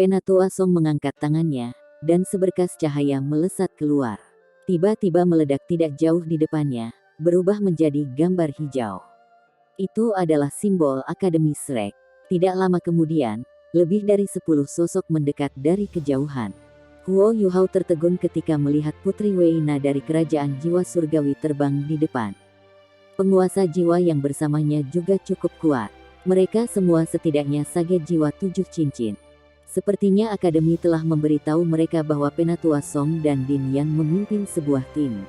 Penatua Song mengangkat tangannya, dan seberkas cahaya melesat keluar. Tiba-tiba meledak tidak jauh di depannya, berubah menjadi gambar hijau. Itu adalah simbol Akademi Shrek. Tidak lama kemudian, lebih dari 10 sosok mendekat dari kejauhan. Huo Yuhao tertegun ketika melihat Putri Weina dari kerajaan jiwa surgawi terbang di depan. Penguasa jiwa yang bersamanya juga cukup kuat. Mereka semua setidaknya sage jiwa 7 cincin. Sepertinya Akademi telah memberitahu mereka bahwa Penatua Song dan Din Yan memimpin sebuah tim.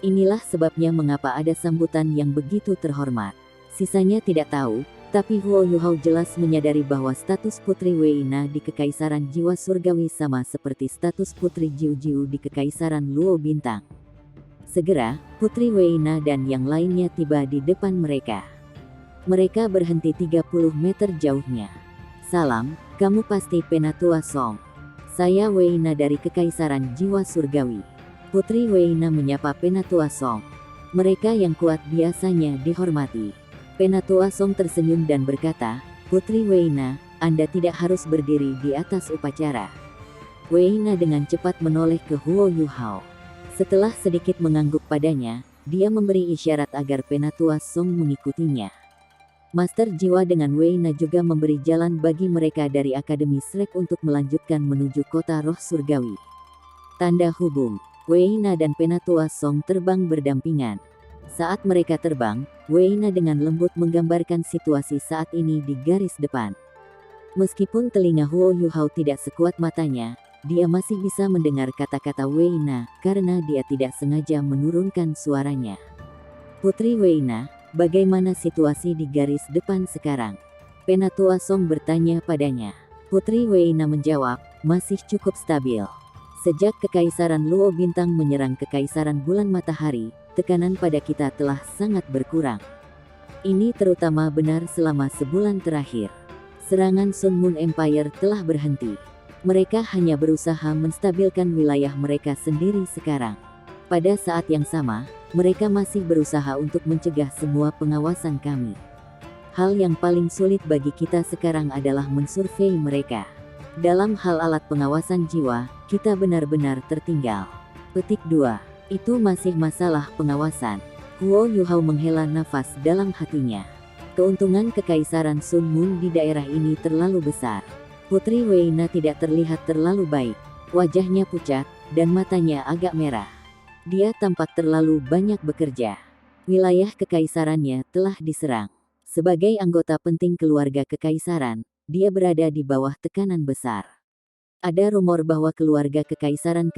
Inilah sebabnya mengapa ada sambutan yang begitu terhormat. Sisanya tidak tahu, tapi Huo Yuhao jelas menyadari bahwa status Putri Weina di Kekaisaran Jiwa Surgawi sama seperti status Putri Jiu Jiu di Kekaisaran Luo Bintang. Segera, Putri Weina dan yang lainnya tiba di depan mereka. Mereka berhenti 30 meter jauhnya. "Salam, kamu pasti Penatua Song. Saya Weina dari Kekaisaran Jiwa Surgawi." Putri Weina menyapa Penatua Song. Mereka yang kuat biasanya dihormati. Penatua Song tersenyum dan berkata, "Putri Weina, Anda tidak harus berdiri di atas upacara." Weina dengan cepat menoleh ke Huo Yuhao. Setelah sedikit mengangguk padanya, dia memberi isyarat agar Penatua Song mengikutinya. Master Jiwa dengan Weina juga memberi jalan bagi mereka dari Akademi Shrek untuk melanjutkan menuju kota roh surgawi. Tanda hubung, Weina dan Penatua Song terbang berdampingan. Saat mereka terbang, Weina dengan lembut menggambarkan situasi saat ini di garis depan. Meskipun telinga Huo Yuhao tidak sekuat matanya, dia masih bisa mendengar kata-kata Weina karena dia tidak sengaja menurunkan suaranya. "Putri Weina, bagaimana situasi di garis depan sekarang?" Penatua Song bertanya padanya. Putri Weina menjawab, "Masih cukup stabil. Sejak Kekaisaran Luo Bintang menyerang Kekaisaran Bulan Matahari, tekanan pada kita telah sangat berkurang. Ini terutama benar selama sebulan terakhir. Serangan Sun Moon Empire telah berhenti. Mereka hanya berusaha menstabilkan wilayah mereka sendiri sekarang. Pada saat yang sama, mereka masih berusaha untuk mencegah semua pengawasan kami. Hal yang paling sulit bagi kita sekarang adalah mensurvei mereka. Dalam hal alat pengawasan jiwa, kita benar-benar tertinggal." Petik 2. Itu masih masalah pengawasan. Huo Yuhao menghela nafas dalam hatinya. Keuntungan Kekaisaran Sun Moon di daerah ini terlalu besar. Putri Weina tidak terlihat terlalu baik. Wajahnya pucat, dan matanya agak merah. Dia tampak terlalu banyak bekerja. Wilayah kekaisarannya telah diserang. Sebagai anggota penting keluarga kekaisaran, dia berada di bawah tekanan besar. Ada rumor bahwa keluarga Kekaisaran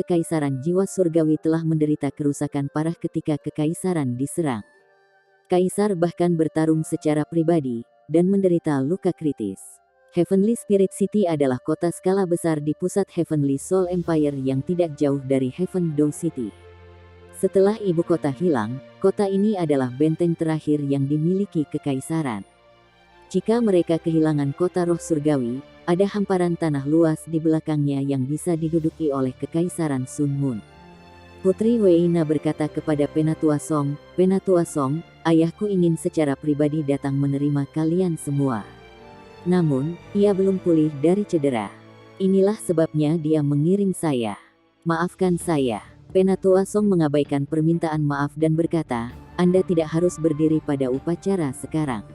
Jiwa Surgawi telah menderita kerusakan parah ketika kekaisaran diserang. Kaisar bahkan bertarung secara pribadi, dan menderita luka kritis. Heavenly Spirit City adalah kota skala besar di pusat Heavenly Soul Empire yang tidak jauh dari Heaven Dome City. Setelah ibu kota hilang, kota ini adalah benteng terakhir yang dimiliki kekaisaran. Jika mereka kehilangan kota roh surgawi, ada hamparan tanah luas di belakangnya yang bisa diduduki oleh Kekaisaran Sun Moon. Putri Weina berkata kepada Penatua Song, "Penatua Song, ayahku ingin secara pribadi datang menerima kalian semua. Namun, ia belum pulih dari cedera. Inilah sebabnya dia mengiring saya. Maafkan saya." Penatua Song mengabaikan permintaan maaf dan berkata, "Anda tidak harus berdiri pada upacara sekarang.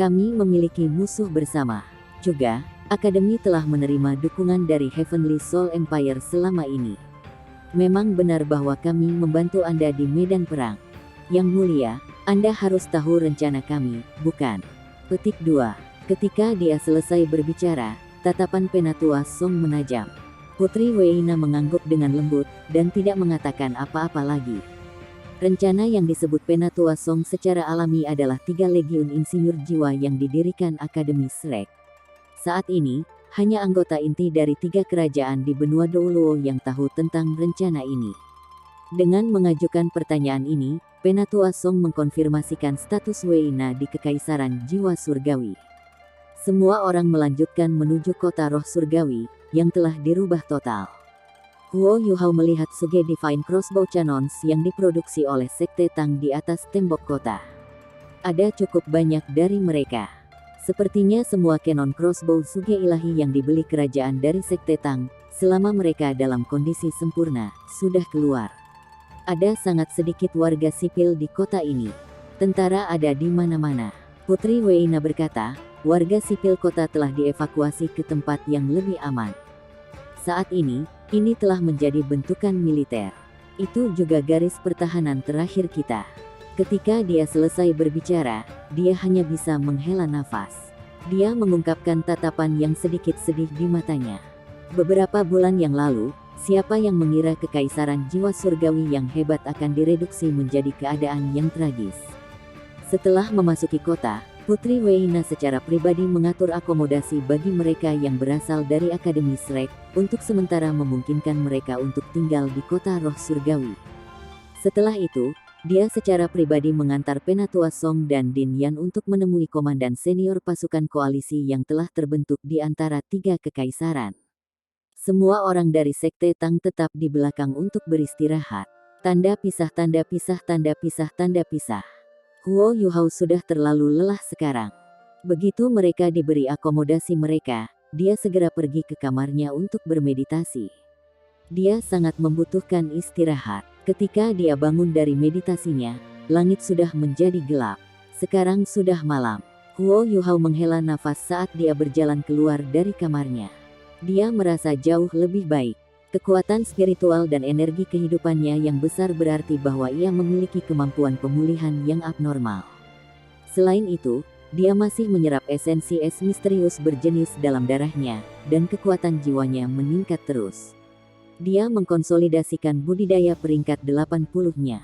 Kami memiliki musuh bersama. Juga, Akademi telah menerima dukungan dari Heavenly Soul Empire selama ini. Memang benar bahwa kami membantu Anda di medan perang. Yang mulia, Anda harus tahu rencana kami, bukan?" Petik 2. Ketika dia selesai berbicara, tatapan Penatua Song menajam. Putri Weina mengangguk dengan lembut, dan tidak mengatakan apa-apa lagi. Rencana yang disebut Penatua Song secara alami adalah 3 legiun insinyur jiwa yang didirikan Akademi Shrek. Saat ini, hanya anggota inti dari 3 kerajaan di benua Douluo yang tahu tentang rencana ini. Dengan mengajukan pertanyaan ini, Penatua Song mengkonfirmasikan status Weina di Kekaisaran Jiwa Surgawi. Semua orang melanjutkan menuju kota roh surgawi, yang telah dirubah total. Huo Yuhao melihat Suge Divine Crossbow Cannons yang diproduksi oleh Sekte Tang di atas tembok kota. Ada cukup banyak dari mereka. Sepertinya semua Canon crossbow Suge ilahi yang dibeli kerajaan dari Sekte Tang, selama mereka dalam kondisi sempurna, sudah keluar. Ada sangat sedikit warga sipil di kota ini. Tentara ada di mana-mana. Putri Weina berkata, warga sipil kota telah dievakuasi ke tempat yang lebih aman. Saat ini telah menjadi bentukan militer. Itu juga garis pertahanan terakhir kita. Ketika dia selesai berbicara, dia hanya bisa menghela nafas. Dia mengungkapkan tatapan yang sedikit sedih di matanya. Beberapa bulan yang lalu, siapa yang mengira kekaisaran jiwa surgawi yang hebat akan direduksi menjadi keadaan yang tragis. Setelah memasuki kota, Putri Weina secara pribadi mengatur akomodasi bagi mereka yang berasal dari Akademi Shrek, untuk sementara memungkinkan mereka untuk tinggal di kota roh surgawi. Setelah itu, dia secara pribadi mengantar Penatua Song dan Din Yan untuk menemui komandan senior pasukan koalisi yang telah terbentuk di antara 3 kekaisaran. Semua orang dari Sekte Tang tetap di belakang untuk beristirahat. Tanda pisah, tanda pisah, tanda pisah, tanda pisah. Huo Yuhao sudah terlalu lelah sekarang. Begitu mereka diberi akomodasi mereka, dia segera pergi ke kamarnya untuk bermeditasi. Dia sangat membutuhkan istirahat. Ketika dia bangun dari meditasinya, langit sudah menjadi gelap. Sekarang sudah malam. Huo Yuhao menghela nafas saat dia berjalan keluar dari kamarnya. Dia merasa jauh lebih baik. Kekuatan spiritual dan energi kehidupannya yang besar berarti bahwa ia memiliki kemampuan pemulihan yang abnormal. Selain itu, dia masih menyerap esensi es misterius berjenis dalam darahnya, dan kekuatan jiwanya meningkat terus. Dia mengkonsolidasikan budidaya peringkat 80-nya.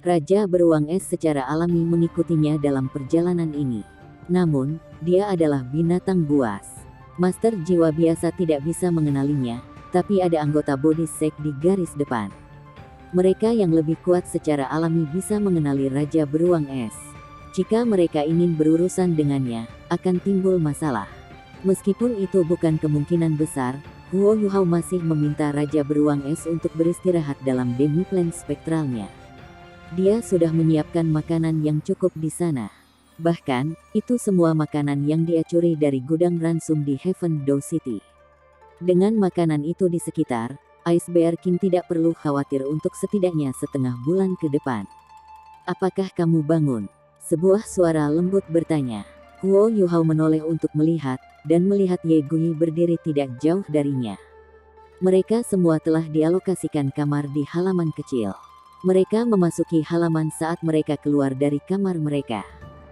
Raja beruang es secara alami mengikutinya dalam perjalanan ini. Namun, dia adalah binatang buas. Master jiwa biasa tidak bisa mengenalinya, tapi ada anggota body sect di garis depan. Mereka yang lebih kuat secara alami bisa mengenali Raja beruang es. Jika mereka ingin berurusan dengannya, akan timbul masalah. Meskipun itu bukan kemungkinan besar, Huo Yuhao masih meminta Raja Beruang Es untuk beristirahat dalam demi-plan spektralnya. Dia sudah menyiapkan makanan yang cukup di sana. Bahkan, itu semua makanan yang dia curi dari gudang ransum di Heaven Dow City. Dengan makanan itu di sekitar, Ice Bear King tidak perlu khawatir untuk setidaknya setengah bulan ke depan. Apakah kamu bangun? Sebuah suara lembut bertanya. Huo Yuhao menoleh untuk melihat, dan melihat Ye Gui berdiri tidak jauh darinya. Mereka semua telah dialokasikan kamar di halaman kecil. Mereka memasuki halaman saat mereka keluar dari kamar mereka.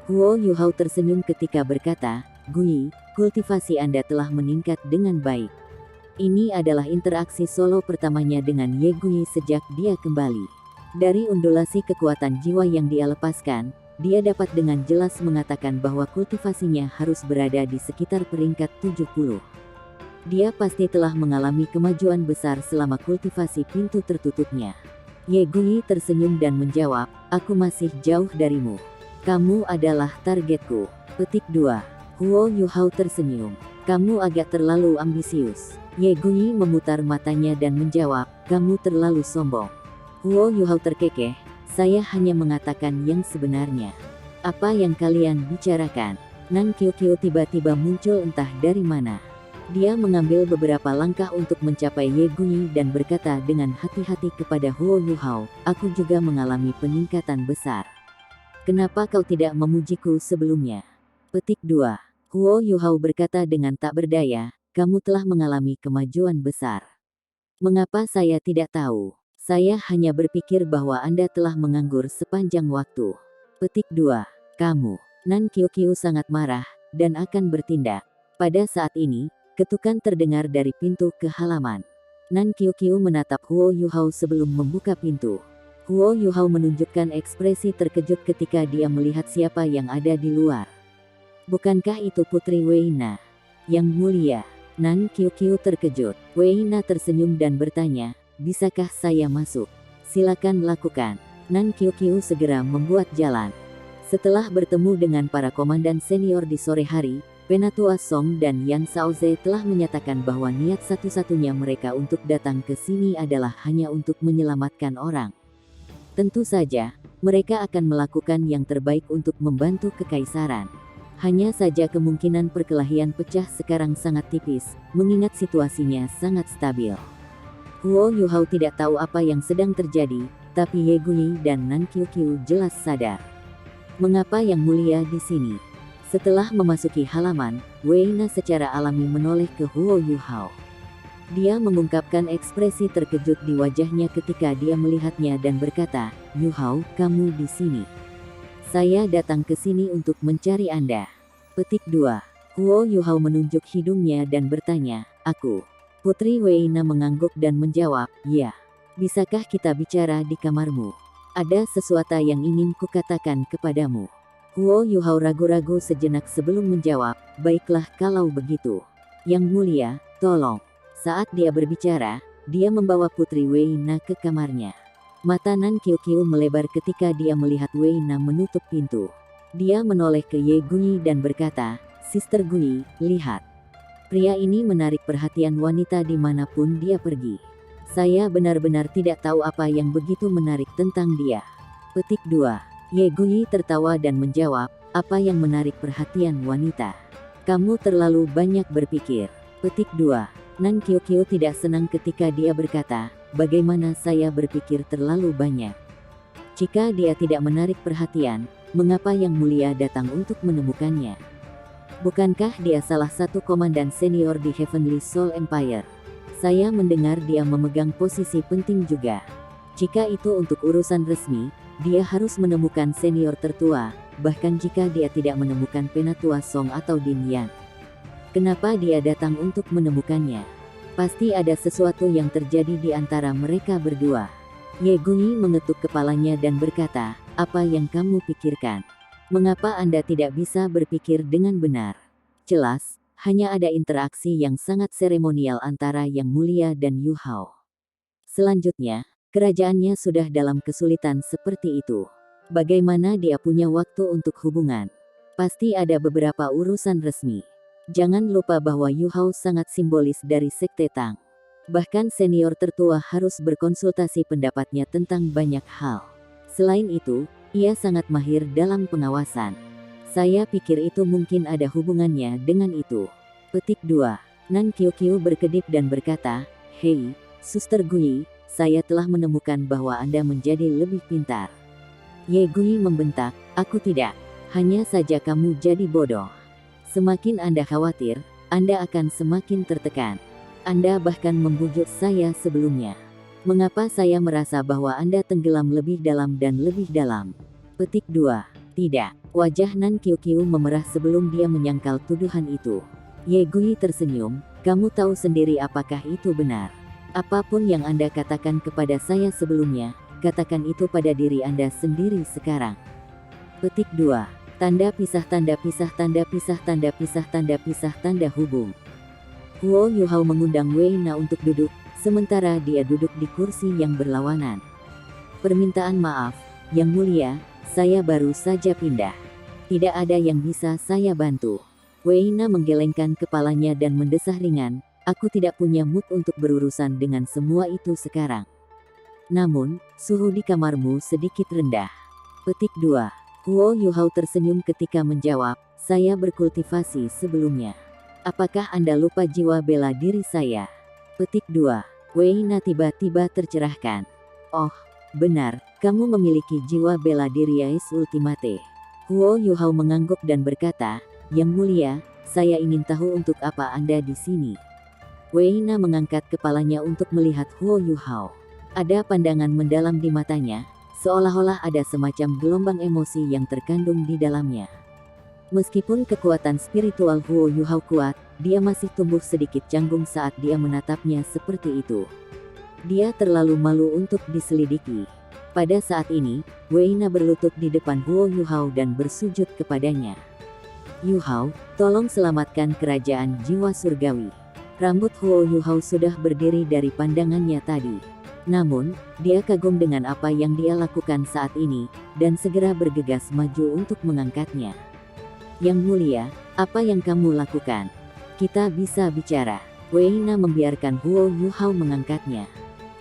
Huo Yuhao tersenyum ketika berkata, "Gui, kultivasi Anda telah meningkat dengan baik." Ini adalah interaksi solo pertamanya dengan Ye Gui sejak dia kembali. Dari undulasi kekuatan jiwa yang dia lepaskan, dia dapat dengan jelas mengatakan bahwa kultivasinya harus berada di sekitar peringkat 70. Dia pasti telah mengalami kemajuan besar selama kultivasi pintu tertutupnya. Ye Gui tersenyum dan menjawab, "Aku masih jauh darimu. Kamu adalah targetku." Petik 2. Huo Yuhao tersenyum. "Kamu agak terlalu ambisius." Ye Gui memutar matanya dan menjawab, "Kamu terlalu sombong." Huo Yuhao terkekeh, "Saya hanya mengatakan yang sebenarnya." "Apa yang kalian bicarakan?" Nan Qiuqiu tiba-tiba muncul entah dari mana. Dia mengambil beberapa langkah untuk mencapai Ye Gui dan berkata dengan hati-hati kepada Huo Yuhao, "Aku juga mengalami peningkatan besar. Kenapa kau tidak memujiku sebelumnya?" Petik 2. Huo Yuhao berkata dengan tak berdaya, "Kamu telah mengalami kemajuan besar. Mengapa saya tidak tahu? Saya hanya berpikir bahwa Anda telah menganggur sepanjang waktu." Petik 2. "Kamu." Nan Qiuqiu sangat marah, dan akan bertindak. Pada saat ini, ketukan terdengar dari pintu ke halaman. Nan Qiuqiu menatap Huo Yuhao sebelum membuka pintu. Huo Yuhao menunjukkan ekspresi terkejut ketika dia melihat siapa yang ada di luar. "Bukankah itu Putri Weina? Yang mulia?" Nan Qiuqiu terkejut. Weina tersenyum dan bertanya, "Bisakah saya masuk?" "Silakan lakukan." Nan Qiuqiu segera membuat jalan. Setelah bertemu dengan para komandan senior di sore hari, Penatua Song dan Yan Shaoze telah menyatakan bahwa niat satu-satunya mereka untuk datang ke sini adalah hanya untuk menyelamatkan orang. Tentu saja, mereka akan melakukan yang terbaik untuk membantu kekaisaran. Hanya saja kemungkinan perkelahian pecah sekarang sangat tipis, mengingat situasinya sangat stabil. Huo Yuhao tidak tahu apa yang sedang terjadi, tapi Ye Guyi dan Nan Qiuqiu jelas sadar. Mengapa Yang Mulia di sini? Setelah memasuki halaman, Wei Na secara alami menoleh ke Huo Yuhao. Dia mengungkapkan ekspresi terkejut di wajahnya ketika dia melihatnya dan berkata, "Yuhao, kamu di sini. Saya datang ke sini untuk mencari Anda." Petik 2. Huo Yuhao menunjuk hidungnya dan bertanya, "Aku?" Putri Wei Na mengangguk dan menjawab, "Ya. Bisakah kita bicara di kamarmu? Ada sesuatu yang ingin kukatakan kepadamu." Huo Yuhao ragu-ragu sejenak sebelum menjawab, "Baiklah kalau begitu. Yang Mulia, tolong." Saat dia berbicara, dia membawa Putri Wei Na ke kamarnya. Mata Nan Qiuqiu melebar ketika dia melihat Wei Na menutup pintu. Dia menoleh ke Ye Guyi dan berkata, "Sister Guyi, lihat. Pria ini menarik perhatian wanita dimanapun dia pergi. Saya benar-benar tidak tahu apa yang begitu menarik tentang dia." Petik 2. Ye Guyi tertawa dan menjawab, "Apa yang menarik perhatian wanita? Kamu terlalu banyak berpikir." Petik 2. Nan Qiuqiu tidak senang ketika dia berkata, "Bagaimana saya berpikir terlalu banyak? Jika dia tidak menarik perhatian, mengapa Yang Mulia datang untuk menemukannya? Bukankah dia salah satu komandan senior di Heavenly Soul Empire? Saya mendengar dia memegang posisi penting juga. Jika itu untuk urusan resmi, dia harus menemukan senior tertua, bahkan jika dia tidak menemukan Penatua Song atau Din Yan. Kenapa dia datang untuk menemukannya? Pasti ada sesuatu yang terjadi di antara mereka berdua." Ye Guyi mengetuk kepalanya dan berkata, "Apa yang kamu pikirkan? Mengapa Anda tidak bisa berpikir dengan benar? Jelas, hanya ada interaksi yang sangat seremonial antara Yang Mulia dan Yu Hao. Selanjutnya, kerajaannya sudah dalam kesulitan seperti itu. Bagaimana dia punya waktu untuk hubungan? Pasti ada beberapa urusan resmi. Jangan lupa bahwa Yu Hao sangat simbolis dari Sekte Tang. Bahkan senior tertua harus berkonsultasi pendapatnya tentang banyak hal. Selain itu, ia sangat mahir dalam pengawasan. Saya pikir itu mungkin ada hubungannya dengan itu." Petik 2. Nan Qiuqiu berkedip dan berkata, "Hei, Suster Guyi, saya telah menemukan bahwa Anda menjadi lebih pintar." Ye Guyi membentak, "Aku tidak. Hanya saja kamu jadi bodoh. Semakin Anda khawatir, Anda akan semakin tertekan. Anda bahkan membujuk saya sebelumnya. Mengapa saya merasa bahwa Anda tenggelam lebih dalam dan lebih dalam?" Petik 2. Tidak. Wajah Nan Qiuqiu memerah sebelum dia menyangkal tuduhan itu. Ye Guyi tersenyum, "Kamu tahu sendiri apakah itu benar. Apapun yang Anda katakan kepada saya sebelumnya, katakan itu pada diri Anda sendiri sekarang." Petik 2. Tanda pisah tanda pisah tanda pisah tanda pisah tanda pisah tanda hubung. Huo Yuhao mengundang Wei Na untuk duduk, sementara dia duduk di kursi yang berlawanan. "Permintaan maaf, Yang Mulia, saya baru saja pindah. Tidak ada yang bisa saya bantu." Wei Na menggelengkan kepalanya dan mendesah ringan, "Aku tidak punya mood untuk berurusan dengan semua itu sekarang. Namun, suhu di kamarmu sedikit rendah." Petik 2. Huo Yuhao tersenyum ketika menjawab, "Saya berkultivasi sebelumnya. Apakah Anda lupa jiwa bela diri saya?" Petik 2. Wei Na tiba-tiba tercerahkan. "Oh, benar, kamu memiliki jiwa bela diri Ais Ultimate." Huo Yuhao mengangguk dan berkata, "Yang Mulia, saya ingin tahu untuk apa Anda di sini." Wei Na mengangkat kepalanya untuk melihat Huo Yuhao. Ada pandangan mendalam di matanya, seolah-olah ada semacam gelombang emosi yang terkandung di dalamnya. Meskipun kekuatan spiritual Huo Yuhao kuat, dia masih tumbuh sedikit canggung saat dia menatapnya seperti itu. Dia terlalu malu untuk diselidiki. Pada saat ini, Wei Na berlutut di depan Huo Yuhao dan bersujud kepadanya. "Yuhao, tolong selamatkan kerajaan jiwa surgawi." Rambut Huo Yuhao sudah berdiri dari pandangannya tadi. Namun, dia kagum dengan apa yang dia lakukan saat ini, dan segera bergegas maju untuk mengangkatnya. "Yang Mulia, apa yang kamu lakukan? Kita bisa bicara." Wei Na membiarkan Huo Yuhao mengangkatnya.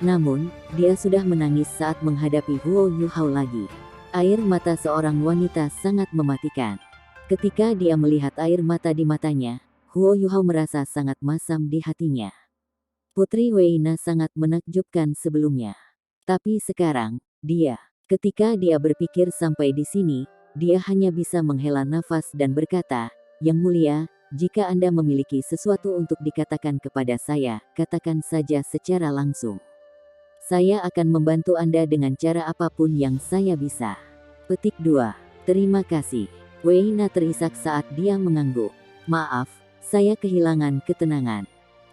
Namun, dia sudah menangis saat menghadapi Huo Yuhao lagi. Air mata seorang wanita sangat mematikan. Ketika dia melihat air mata di matanya, Huo Yuhao merasa sangat masam di hatinya. Putri Weina sangat menakjubkan sebelumnya. Tapi sekarang, ketika dia berpikir sampai di sini, dia hanya bisa menghela nafas dan berkata, "Yang mulia, jika Anda memiliki sesuatu untuk dikatakan kepada saya, katakan saja secara langsung. Saya akan membantu Anda dengan cara apapun yang saya bisa." Petik 2. Terima kasih. Weina terisak saat dia mengangguk. Maaf, saya kehilangan ketenangan.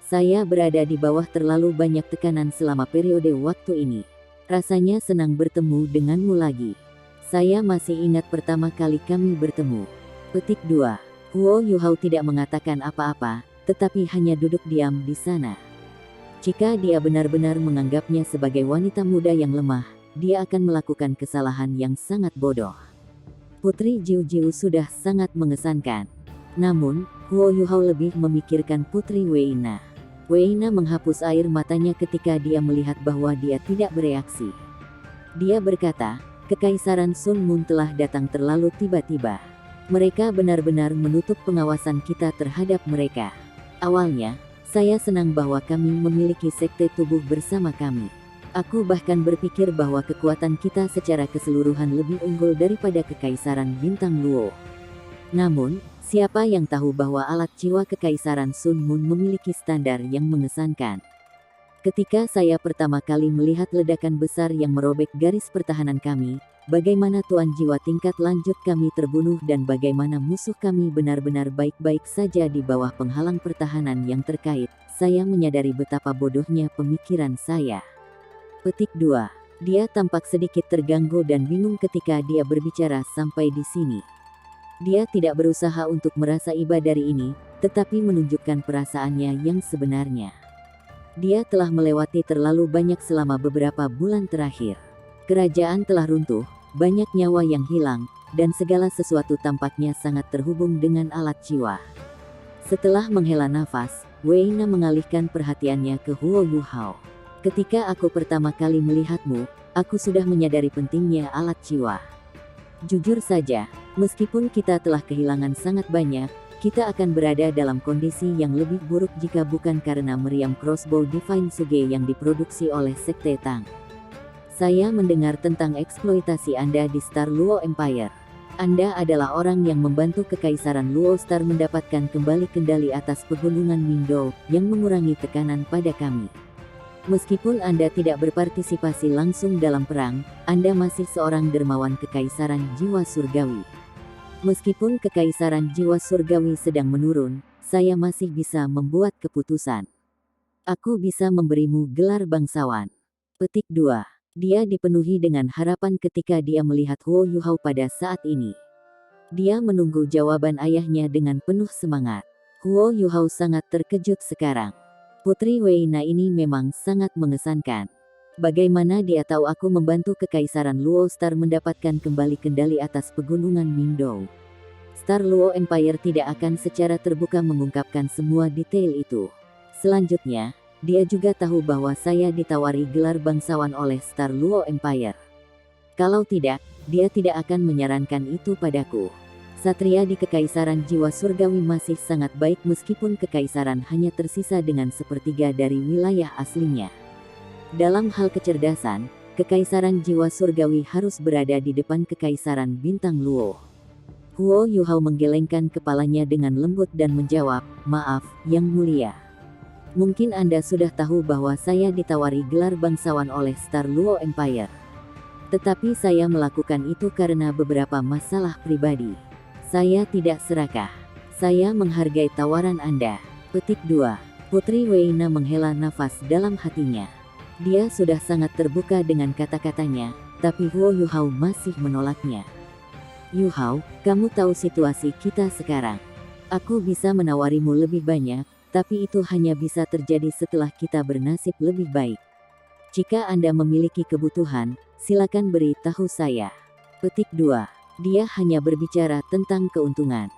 Saya berada di bawah terlalu banyak tekanan selama periode waktu ini. Rasanya senang bertemu denganmu lagi. Saya masih ingat pertama kali kami bertemu. Petik 2. Huo Yuhao tidak mengatakan apa-apa, tetapi hanya duduk diam di sana. Jika dia benar-benar menganggapnya sebagai wanita muda yang lemah, dia akan melakukan kesalahan yang sangat bodoh. Putri Jiu Jiu sudah sangat mengesankan. Namun, Huo Yuhao lebih memikirkan Putri Weina. Weina menghapus air matanya ketika dia melihat bahwa dia tidak bereaksi. Dia berkata, "Kekaisaran Sun Moon telah datang terlalu tiba-tiba. Mereka benar-benar menutup pengawasan kita terhadap mereka. Awalnya, saya senang bahwa kami memiliki sekte tubuh bersama kami. Aku bahkan berpikir bahwa kekuatan kita secara keseluruhan lebih unggul daripada Kekaisaran Bintang Luo. Namun, siapa yang tahu bahwa alat jiwa Kekaisaran Sun Moon memiliki standar yang mengesankan. Ketika saya pertama kali melihat ledakan besar yang merobek garis pertahanan kami, bagaimana tuan jiwa tingkat lanjut kami terbunuh dan bagaimana musuh kami benar-benar baik-baik saja di bawah penghalang pertahanan yang terkait, saya menyadari betapa bodohnya pemikiran saya." Petik 2. Dia tampak sedikit terganggu dan bingung ketika dia berbicara sampai di sini. Dia tidak berusaha untuk merasa iba dari ini, tetapi menunjukkan perasaannya yang sebenarnya. Dia telah melewati terlalu banyak selama beberapa bulan terakhir. Kerajaan telah runtuh, banyak nyawa yang hilang, dan segala sesuatu tampaknya sangat terhubung dengan alat jiwa. Setelah menghela nafas, Weina mengalihkan perhatiannya ke Huo Yuhao. "Ketika aku pertama kali melihatmu, aku sudah menyadari pentingnya alat jiwa. Jujur saja, meskipun kita telah kehilangan sangat banyak, kita akan berada dalam kondisi yang lebih buruk jika bukan karena meriam crossbow Divine Suge yang diproduksi oleh Sekte Tang. Saya mendengar tentang eksploitasi Anda di Star Luo Empire. Anda adalah orang yang membantu Kekaisaran Luo Star mendapatkan kembali kendali atas pegunungan Mingdou, yang mengurangi tekanan pada kami. Meskipun Anda tidak berpartisipasi langsung dalam perang, Anda masih seorang dermawan Kekaisaran Jiwa Surgawi. Meskipun Kekaisaran Jiwa Surgawi sedang menurun, saya masih bisa membuat keputusan. Aku bisa memberimu gelar bangsawan." Petik 2. Dia dipenuhi dengan harapan ketika dia melihat Huo Yuhao pada saat ini. Dia menunggu jawaban ayahnya dengan penuh semangat. Huo Yuhao sangat terkejut sekarang. Putri Weina ini memang sangat mengesankan. Bagaimana dia tahu aku membantu Kekaisaran Luo Star mendapatkan kembali kendali atas pegunungan Mingdou? Star Luo Empire tidak akan secara terbuka mengungkapkan semua detail itu. Selanjutnya, dia juga tahu bahwa saya ditawari gelar bangsawan oleh Star Luo Empire. Kalau tidak, dia tidak akan menyarankan itu padaku. Satria di Kekaisaran Jiwa Surgawi masih sangat baik meskipun Kekaisaran hanya tersisa dengan sepertiga dari wilayah aslinya. Dalam hal kecerdasan, Kekaisaran Jiwa Surgawi harus berada di depan Kekaisaran Bintang Luo. Huo Yuhao menggelengkan kepalanya dengan lembut dan menjawab, "Maaf, Yang Mulia. Mungkin Anda sudah tahu bahwa saya ditawari gelar bangsawan oleh Star Luo Empire. Tetapi saya melakukan itu karena beberapa masalah pribadi. Saya tidak serakah. Saya menghargai tawaran Anda." Petik 2. Putri Weina menghela nafas dalam hatinya. Dia sudah sangat terbuka dengan kata-katanya, tapi Huo Yuhao masih menolaknya. "Yuhao, kamu tahu situasi kita sekarang. Aku bisa menawarimu lebih banyak, tapi itu hanya bisa terjadi setelah kita bernasib lebih baik. Jika Anda memiliki kebutuhan, silakan beritahu saya." Petik 2. Dia hanya berbicara tentang keuntungan.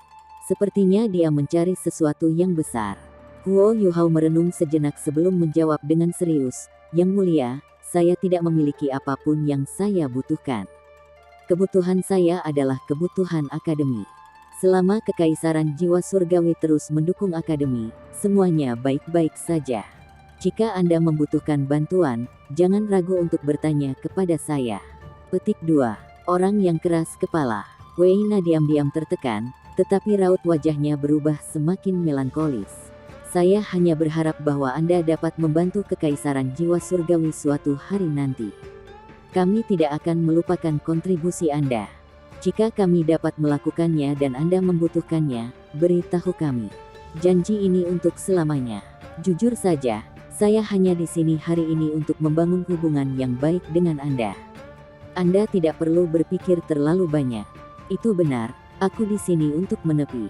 Sepertinya dia mencari sesuatu yang besar. Huo Yuhao merenung sejenak sebelum menjawab dengan serius, "Yang Mulia, saya tidak memiliki apapun yang saya butuhkan. Kebutuhan saya adalah kebutuhan akademi. Selama Kekaisaran Jiwa Surgawi terus mendukung akademi, semuanya baik-baik saja. Jika Anda membutuhkan bantuan, jangan ragu untuk bertanya kepada saya. Petik 2. Orang yang keras kepala. Wei Na diam-diam tertekan, tetapi raut wajahnya berubah semakin melankolis. Saya hanya berharap bahwa Anda dapat membantu Kekaisaran Jiwa Surgawi suatu hari nanti. Kami tidak akan melupakan kontribusi Anda. Jika kami dapat melakukannya dan Anda membutuhkannya, beritahu kami. Janji ini untuk selamanya. Jujur saja, saya hanya di sini hari ini untuk membangun hubungan yang baik dengan Anda. Anda tidak perlu berpikir terlalu banyak. Itu benar, aku di sini untuk menepi.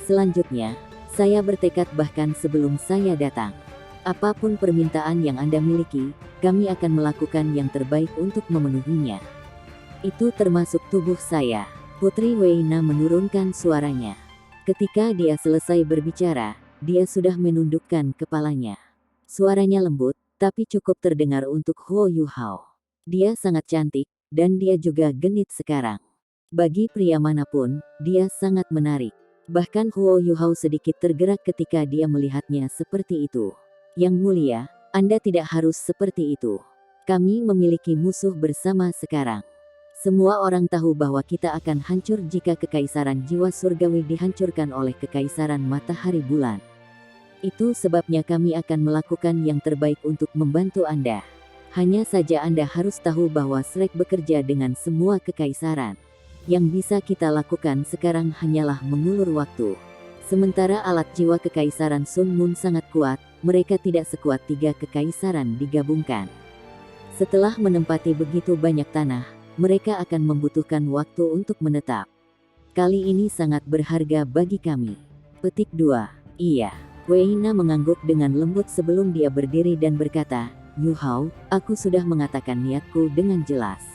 Selanjutnya, saya bertekad bahkan sebelum saya datang. Apapun permintaan yang Anda miliki, kami akan melakukan yang terbaik untuk memenuhinya. Itu termasuk tubuh saya. Putri Wei Na menurunkan suaranya. Ketika dia selesai berbicara, dia sudah menundukkan kepalanya. Suaranya lembut, tapi cukup terdengar untuk Huo Yuhao. Dia sangat cantik, dan dia juga genit sekarang. Bagi pria manapun, dia sangat menarik. Bahkan Huo Yuhao sedikit tergerak ketika dia melihatnya seperti itu. Yang mulia, Anda tidak harus seperti itu. Kami memiliki musuh bersama sekarang. Semua orang tahu bahwa kita akan hancur jika Kekaisaran Jiwa Surgawi dihancurkan oleh Kekaisaran Matahari Bulan. Itu sebabnya kami akan melakukan yang terbaik untuk membantu Anda. Hanya saja Anda harus tahu bahwa Shrek bekerja dengan semua kekaisaran. Yang bisa kita lakukan sekarang hanyalah mengulur waktu. Sementara alat jiwa Kekaisaran Sun Moon sangat kuat, mereka tidak sekuat 3 kekaisaran digabungkan. Setelah menempati begitu banyak tanah, mereka akan membutuhkan waktu untuk menetap. Kali ini sangat berharga bagi kami. Petik 2. Iya. Wei Na mengangguk dengan lembut sebelum dia berdiri dan berkata, Yuhao, aku sudah mengatakan niatku dengan jelas.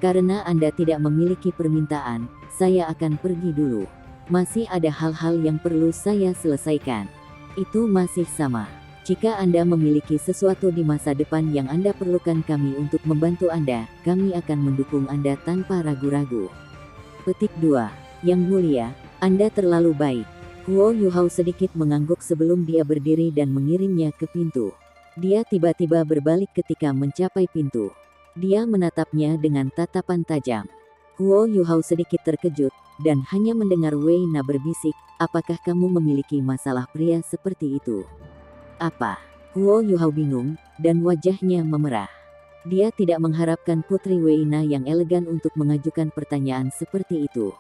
Karena Anda tidak memiliki permintaan, saya akan pergi dulu. Masih ada hal-hal yang perlu saya selesaikan. Itu masih sama. Jika Anda memiliki sesuatu di masa depan yang Anda perlukan kami untuk membantu Anda, kami akan mendukung Anda tanpa ragu-ragu. Petik 2. Yang mulia, Anda terlalu baik. Huo Yuhao sedikit mengangguk sebelum dia berdiri dan mengirimnya ke pintu. Dia tiba-tiba berbalik ketika mencapai pintu. Dia menatapnya dengan tatapan tajam. Huo Yuhao sedikit terkejut, dan hanya mendengar Wei Na berbisik, apakah kamu memiliki masalah pria seperti itu? Apa? Huo Yuhao bingung, dan wajahnya memerah. Dia tidak mengharapkan Putri Wei Na yang elegan untuk mengajukan pertanyaan seperti itu.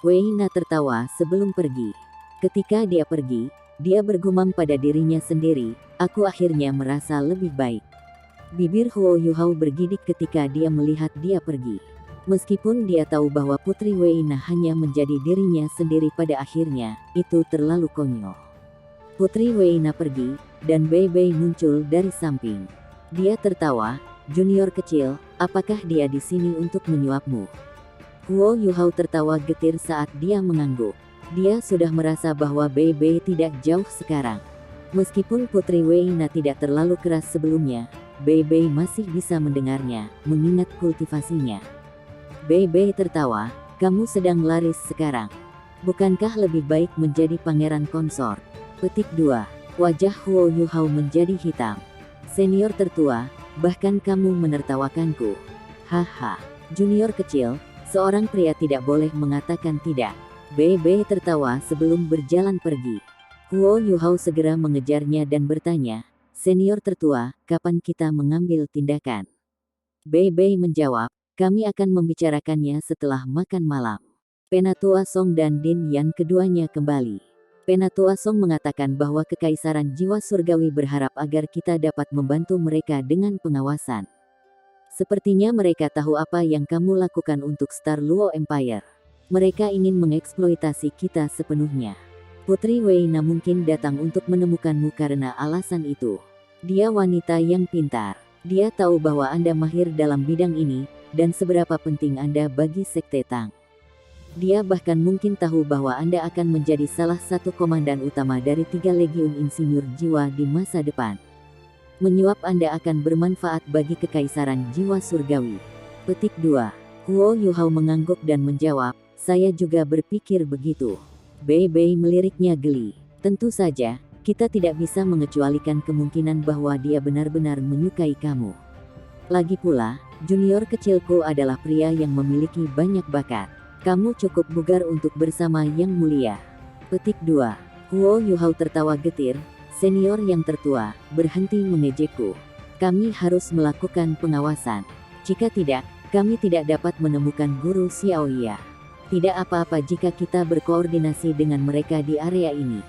Wei Na tertawa sebelum pergi. Ketika dia pergi, dia bergumam pada dirinya sendiri, aku akhirnya merasa lebih baik. Bibir Huo Yuhao bergidik ketika dia melihat dia pergi. Meskipun dia tahu bahwa Putri Wei Na hanya menjadi dirinya sendiri pada akhirnya, itu terlalu konyol. Putri Wei Na pergi, dan Bei Bei muncul dari samping. Dia tertawa, junior kecil, apakah dia di sini untuk menyuapmu? Huo Yuhao tertawa getir saat dia mengangguk. Dia sudah merasa bahwa Bei Bei tidak jauh sekarang. Meskipun Putri Wei Na tidak terlalu keras sebelumnya, Bei Bei masih bisa mendengarnya, mengingat kultivasinya. Bei Bei tertawa, kamu sedang laris sekarang. Bukankah lebih baik menjadi pangeran konsort? Petik 2. Wajah Huo Yuhao menjadi hitam. Senior tertua, bahkan kamu menertawakanku. Haha, junior kecil, seorang pria tidak boleh mengatakan tidak. Bei Bei tertawa sebelum berjalan pergi. Huo Yuhao segera mengejarnya dan bertanya, senior tertua, kapan kita mengambil tindakan? Bei Bei menjawab, kami akan membicarakannya setelah makan malam. Penatua Song dan Din Yan keduanya kembali. Penatua Song mengatakan bahwa Kekaisaran Jiwa Surgawi berharap agar kita dapat membantu mereka dengan pengawasan. Sepertinya mereka tahu apa yang kamu lakukan untuk Star Luo Empire. Mereka ingin mengeksploitasi kita sepenuhnya. Putri Wei Na mungkin datang untuk menemukanmu karena alasan itu. Dia wanita yang pintar. Dia tahu bahwa Anda mahir dalam bidang ini, dan seberapa penting Anda bagi Sekte Tang. Dia bahkan mungkin tahu bahwa Anda akan menjadi salah satu komandan utama dari 3 Legiun Insinyur Jiwa di masa depan. Menyuap Anda akan bermanfaat bagi Kekaisaran Jiwa Surgawi. Petik 2. Huo Yuhao mengangguk dan menjawab, saya juga berpikir begitu. Bei Bei meliriknya geli. Tentu saja, kita tidak bisa mengecualikan kemungkinan bahwa dia benar-benar menyukai kamu. Lagi pula, junior kecilku adalah pria yang memiliki banyak bakat. Kamu cukup bugar untuk bersama Yang Mulia. Petik 2. Huo Yuhao tertawa getir. Senior yang tertua, berhenti mengejekku. Kami harus melakukan pengawasan. Jika tidak, kami tidak dapat menemukan guru Xiaoya. Tidak apa-apa jika kita berkoordinasi dengan mereka di area ini.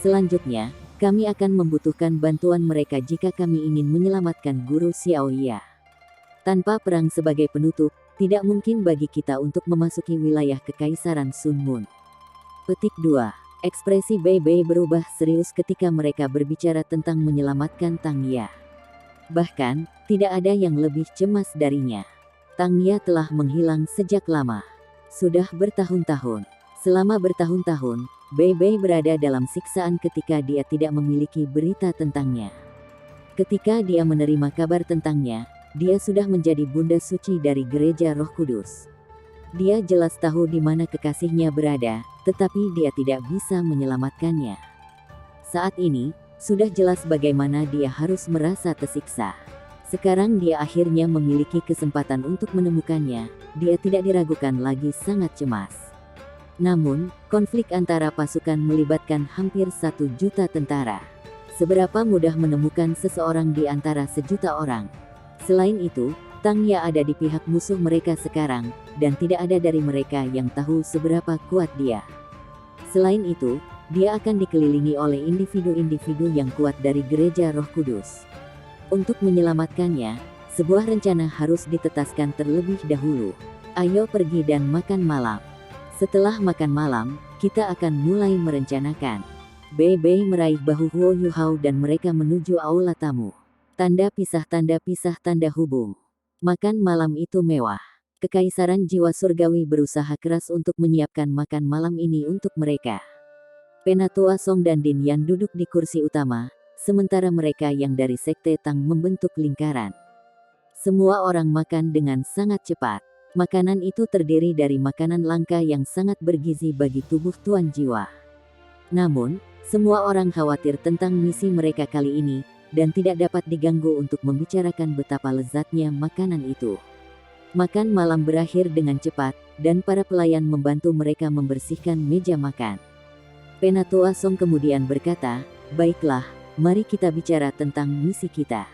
Selanjutnya, kami akan membutuhkan bantuan mereka jika kami ingin menyelamatkan guru Xiaoya. Tanpa perang sebagai penutup, tidak mungkin bagi kita untuk memasuki wilayah Kekaisaran Sun Mun. Petik 2. Ekspresi Bei Bei berubah serius ketika mereka berbicara tentang menyelamatkan Tang Ya. Bahkan, tidak ada yang lebih cemas darinya. Tang Ya telah menghilang sejak lama. Sudah bertahun-tahun. Selama bertahun-tahun, Bei Bei berada dalam siksaan ketika dia tidak memiliki berita tentangnya. Ketika dia menerima kabar tentangnya, dia sudah menjadi bunda suci dari gereja Roh Kudus. Dia jelas tahu di mana kekasihnya berada, tetapi dia tidak bisa menyelamatkannya. Saat ini, sudah jelas bagaimana dia harus merasa tersiksa. Sekarang dia akhirnya memiliki kesempatan untuk menemukannya, dia tidak diragukan lagi sangat cemas. Namun, konflik antara pasukan melibatkan hampir 1 juta tentara. Seberapa mudah menemukan seseorang di antara 1 juta orang? Selain itu, Tang Ya ada di pihak musuh mereka sekarang, dan tidak ada dari mereka yang tahu seberapa kuat dia. Selain itu, dia akan dikelilingi oleh individu-individu yang kuat dari gereja Roh Kudus. Untuk menyelamatkannya, sebuah rencana harus ditetaskan terlebih dahulu. Ayo pergi dan makan malam. Setelah makan malam, kita akan mulai merencanakan. Bei Bei meraih bahu Huo Yuhao dan mereka menuju aula tamu. Tanda pisah tanda hubung. Makan malam itu mewah. Kekaisaran jiwa surgawi berusaha keras untuk menyiapkan makan malam ini untuk mereka. Penatua Song dan Din Yan duduk di kursi utama, sementara mereka yang dari sekte Tang membentuk lingkaran. Semua orang makan dengan sangat cepat. Makanan itu terdiri dari makanan langka yang sangat bergizi bagi tubuh tuan jiwa. Namun, semua orang khawatir tentang misi mereka kali ini, dan tidak dapat diganggu untuk membicarakan betapa lezatnya makanan itu. Makan malam berakhir dengan cepat, dan para pelayan membantu mereka membersihkan meja makan. Penatua Song kemudian berkata, "Baiklah, mari kita bicara tentang misi kita."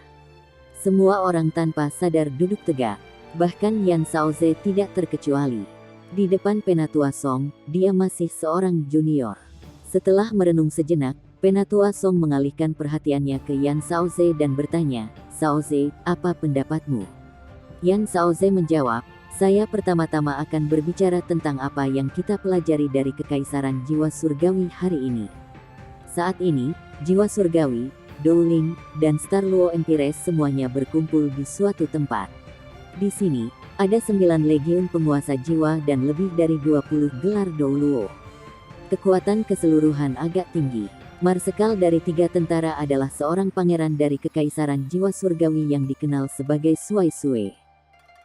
Semua orang tanpa sadar duduk tegak. Bahkan Yan Shaoze tidak terkecuali. Di depan Penatua Song, dia masih seorang junior. Setelah merenung sejenak, Penatua Song mengalihkan perhatiannya ke Yan Shaoze dan bertanya, "Shaoze, apa pendapatmu?" Yan Shaoze menjawab, "Saya pertama-tama akan berbicara tentang apa yang kita pelajari dari Kekaisaran Jiwa Surgawi hari ini. Saat ini, Jiwa Surgawi, Dowling, dan Star Luo Empires semuanya berkumpul di suatu tempat. Di sini, ada 9 legiun penguasa jiwa dan lebih dari 20 gelar Dou Luo. Kekuatan keseluruhan agak tinggi. Marsekal dari 3 tentara adalah seorang pangeran dari Kekaisaran Jiwa Surgawi yang dikenal sebagai Suai Sue.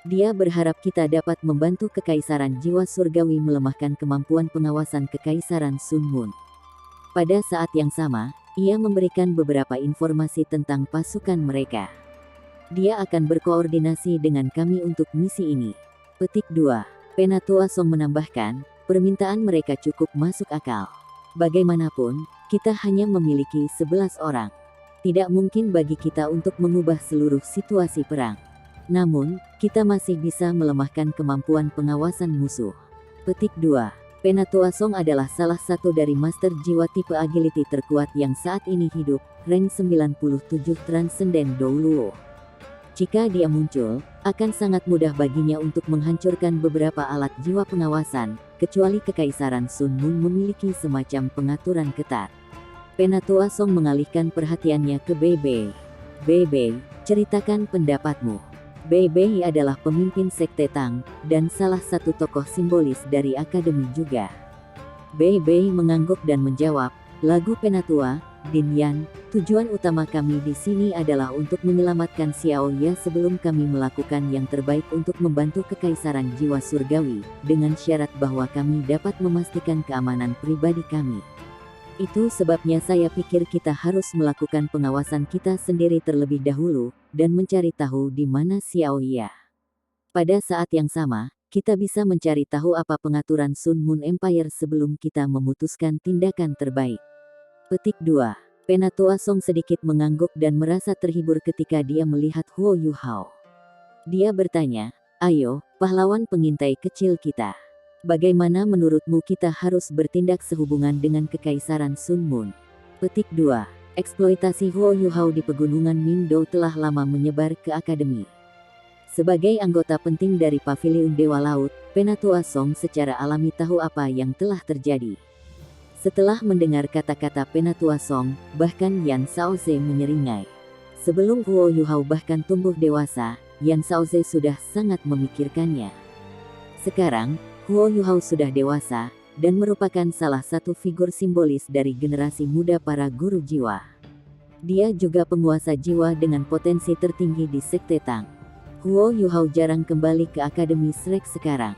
Dia berharap kita dapat membantu Kekaisaran Jiwa Surgawi melemahkan kemampuan pengawasan Kekaisaran Sun Mun." Pada saat yang sama, ia memberikan beberapa informasi tentang pasukan mereka. "Dia akan berkoordinasi dengan kami untuk misi ini." Petik 2. Penatua Song menambahkan, permintaan mereka cukup masuk akal. Bagaimanapun, kita hanya memiliki 11 orang. Tidak mungkin bagi kita untuk mengubah seluruh situasi perang. Namun, kita masih bisa melemahkan kemampuan pengawasan musuh. Petik 2. Penatua Song adalah salah satu dari master jiwa tipe agility terkuat yang saat ini hidup, rank 97 Transcendent Dou Luo. Jika dia muncul, akan sangat mudah baginya untuk menghancurkan beberapa alat jiwa pengawasan, kecuali Kekaisaran Sun Mun memiliki semacam pengaturan ketat. Penatua Song mengalihkan perhatiannya ke Bei Bei. "Bei Bei, ceritakan pendapatmu." Bei Bei adalah pemimpin sekte Tang, dan salah satu tokoh simbolis dari akademi juga. Bei Bei mengangguk dan menjawab, "Lagu Penatua, Din Yan. Tujuan utama kami di sini adalah untuk menyelamatkan Xiao Ya sebelum kami melakukan yang terbaik untuk membantu kekaisaran jiwa surgawi, dengan syarat bahwa kami dapat memastikan keamanan pribadi kami. Itu sebabnya saya pikir kita harus melakukan pengawasan kita sendiri terlebih dahulu, dan mencari tahu di mana Xiao Ya. Pada saat yang sama, kita bisa mencari tahu apa pengaturan Sun Moon Empire sebelum kita memutuskan tindakan terbaik. Petik 2. Penatua Song sedikit mengangguk dan merasa terhibur ketika dia melihat Huo Yuhao. Dia bertanya, "Ayo, pahlawan pengintai kecil kita. Bagaimana menurutmu kita harus bertindak sehubungan dengan kekaisaran Sun Moon?" Petik 2. Eksploitasi Huo Yuhao di pegunungan Mingdou telah lama menyebar ke akademi. Sebagai anggota penting dari Paviliun Dewa Laut, Penatua Song secara alami tahu apa yang telah terjadi. Setelah mendengar kata-kata Penatua Song, bahkan Yan Shaoze menyeringai. Sebelum Huo Yuhao bahkan tumbuh dewasa, Yan Shaoze sudah sangat memikirkannya. Sekarang, Huo Yuhao sudah dewasa, dan merupakan salah satu figur simbolis dari generasi muda para guru jiwa. Dia juga penguasa jiwa dengan potensi tertinggi di Sekte Tang. Huo Yuhao jarang kembali ke Akademi Shrek sekarang.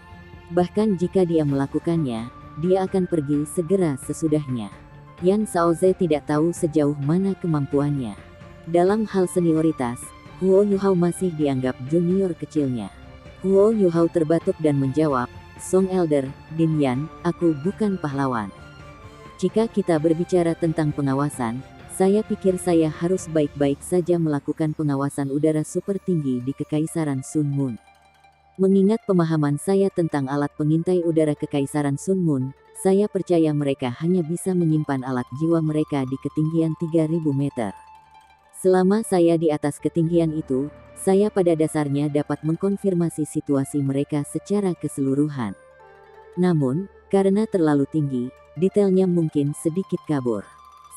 Bahkan jika dia melakukannya, dia akan pergi segera sesudahnya. Yan Shaoze tidak tahu sejauh mana kemampuannya. Dalam hal senioritas, Huo Yuhao masih dianggap junior kecilnya. Huo Yuhao terbatuk dan menjawab, "Song Elder, Din Yan, aku bukan pahlawan. Jika kita berbicara tentang pengawasan, saya pikir saya harus baik-baik saja melakukan pengawasan udara super tinggi di Kekaisaran Sun Moon. Mengingat pemahaman saya tentang alat pengintai udara Kekaisaran Sun Moon, saya percaya mereka hanya bisa menyimpan alat jiwa mereka di ketinggian 3000 meter. Selama saya di atas ketinggian itu, saya pada dasarnya dapat mengkonfirmasi situasi mereka secara keseluruhan. Namun, karena terlalu tinggi, detailnya mungkin sedikit kabur.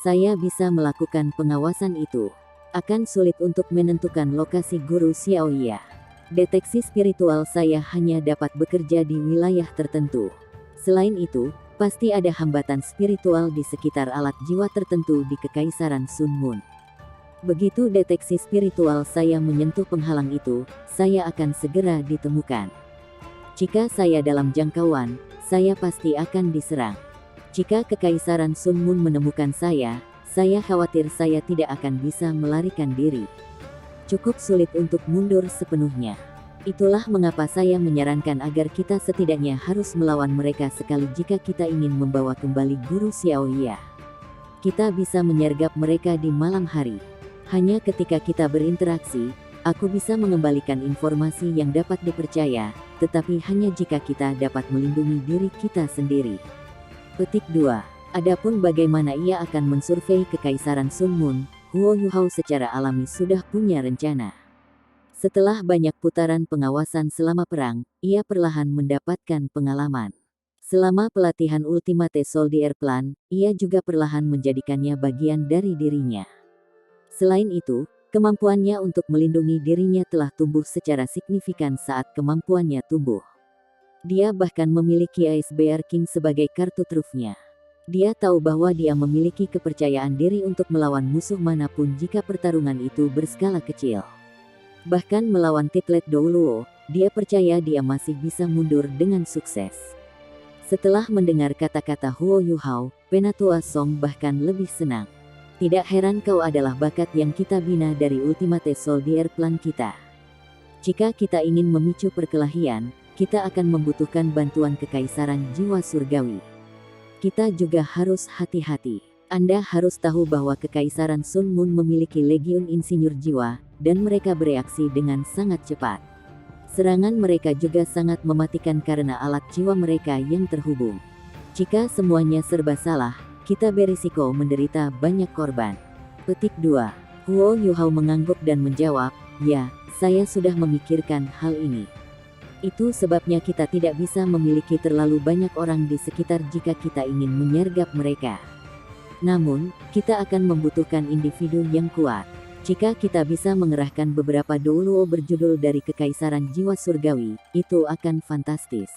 Saya bisa melakukan pengawasan itu. Akan sulit untuk menentukan lokasi guru Xiao Ya. Deteksi spiritual saya hanya dapat bekerja di wilayah tertentu. Selain itu, pasti ada hambatan spiritual di sekitar alat jiwa tertentu di Kekaisaran Sun Moon. Begitu deteksi spiritual saya menyentuh penghalang itu, saya akan segera ditemukan. Jika saya dalam jangkauan, saya pasti akan diserang. Jika Kekaisaran Sun Moon menemukan saya khawatir saya tidak akan bisa melarikan diri. Cukup sulit untuk mundur sepenuhnya. Itulah mengapa saya menyarankan agar kita setidaknya harus melawan mereka sekali jika kita ingin membawa kembali guru Xiao Ya. Kita bisa menyergap mereka di malam hari. Hanya ketika kita berinteraksi, aku bisa mengembalikan informasi yang dapat dipercaya, tetapi hanya jika kita dapat melindungi diri kita sendiri. Petik 2. Adapun bagaimana ia akan mensurvei Kekaisaran Sun Moon, Huo Yuhao secara alami sudah punya rencana. Setelah banyak putaran pengawasan selama perang, ia perlahan mendapatkan pengalaman. Selama pelatihan Ultimate Soldier Plan, ia juga perlahan menjadikannya bagian dari dirinya. Selain itu, kemampuannya untuk melindungi dirinya telah tumbuh secara signifikan saat kemampuannya tumbuh. Dia bahkan memiliki Ice Bear King sebagai kartu trufnya. Dia tahu bahwa dia memiliki kepercayaan diri untuk melawan musuh manapun jika pertarungan itu berskala kecil. Bahkan melawan Titlet Douluo, dia percaya dia masih bisa mundur dengan sukses. Setelah mendengar kata-kata Huo Yuhao, Penatua Song bahkan lebih senang. Tidak heran kau adalah bakat yang kita bina dari Ultimate Soldier Plan kita. Jika kita ingin memicu perkelahian, kita akan membutuhkan bantuan Kekaisaran Jiwa Surgawi. Kita juga harus hati-hati. Anda harus tahu bahwa Kekaisaran Sun Moon memiliki legiun insinyur jiwa, dan mereka bereaksi dengan sangat cepat. Serangan mereka juga sangat mematikan karena alat jiwa mereka yang terhubung. Jika semuanya serba salah, kita berisiko menderita banyak korban. Petik 2. Huo Yuhao mengangguk dan menjawab, "Ya, saya sudah memikirkan hal ini. Itu sebabnya kita tidak bisa memiliki terlalu banyak orang di sekitar jika kita ingin menyergap mereka. Namun, kita akan membutuhkan individu yang kuat. Jika kita bisa mengerahkan beberapa Douluo berjudul dari Kekaisaran Jiwa Surgawi, itu akan fantastis."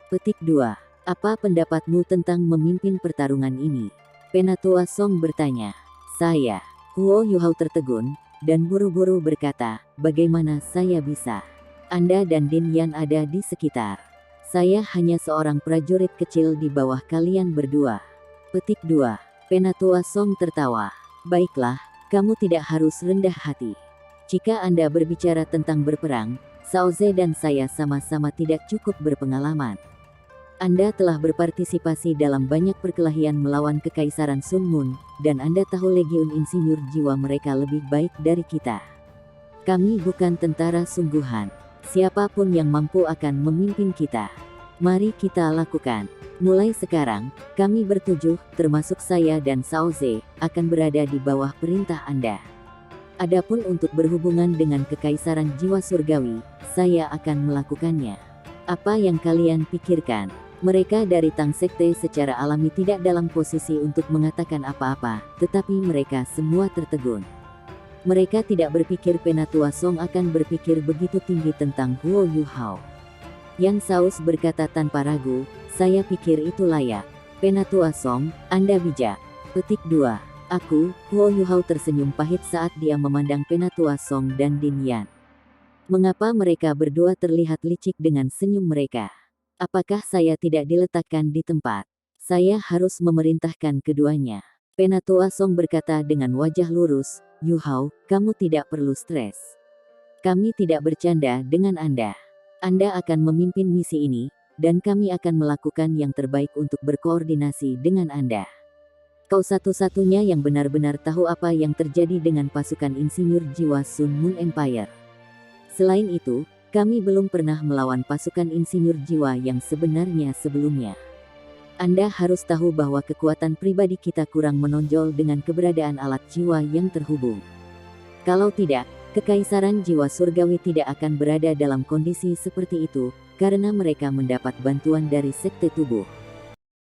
Petik 2. Apa pendapatmu tentang memimpin pertarungan ini? Penatua Song bertanya. Saya, Huo Yuhao tertegun, dan buru-buru berkata, bagaimana saya bisa? Anda dan Din Yan ada di sekitar. Saya hanya seorang prajurit kecil di bawah kalian berdua. Petik 2. Penatua Song tertawa. Baiklah, kamu tidak harus rendah hati. Jika Anda berbicara tentang berperang, Saoze dan saya sama-sama tidak cukup berpengalaman. Anda telah berpartisipasi dalam banyak perkelahian melawan Kekaisaran Sun Mun, dan Anda tahu Legiun Insinyur jiwa mereka lebih baik dari kita. Kami bukan tentara sungguhan. Siapapun yang mampu akan memimpin kita. Mari kita lakukan. Mulai sekarang, kami bertujuh, termasuk saya dan Saoze, akan berada di bawah perintah Anda. Adapun untuk berhubungan dengan Kekaisaran Jiwa Surgawi, saya akan melakukannya. Apa yang kalian pikirkan? Mereka dari Tang Sekte secara alami tidak dalam posisi untuk mengatakan apa-apa, tetapi mereka semua tertegun. Mereka tidak berpikir Penatua Song akan berpikir begitu tinggi tentang Huo Yuhao. Yan Saus berkata tanpa ragu, saya pikir itu layak. Penatua Song, Anda bijak. Petik 2. Aku, Huo Yuhao tersenyum pahit saat dia memandang Penatua Song dan Din Yan. Mengapa mereka berdua terlihat licik dengan senyum mereka? Apakah saya tidak diletakkan di tempat? Saya harus memerintahkan keduanya. Penatua Song berkata dengan wajah lurus, Yuhao, kamu tidak perlu stres. Kami tidak bercanda dengan Anda. Anda akan memimpin misi ini, dan kami akan melakukan yang terbaik untuk berkoordinasi dengan Anda. Kau satu-satunya yang benar-benar tahu apa yang terjadi dengan pasukan insinyur jiwa Sun Moon Empire. Selain itu, kami belum pernah melawan pasukan insinyur jiwa yang sebenarnya sebelumnya. Anda harus tahu bahwa kekuatan pribadi kita kurang menonjol dengan keberadaan alat jiwa yang terhubung. Kalau tidak, Kekaisaran Jiwa Surgawi tidak akan berada dalam kondisi seperti itu, karena mereka mendapat bantuan dari Sekte Tubuh.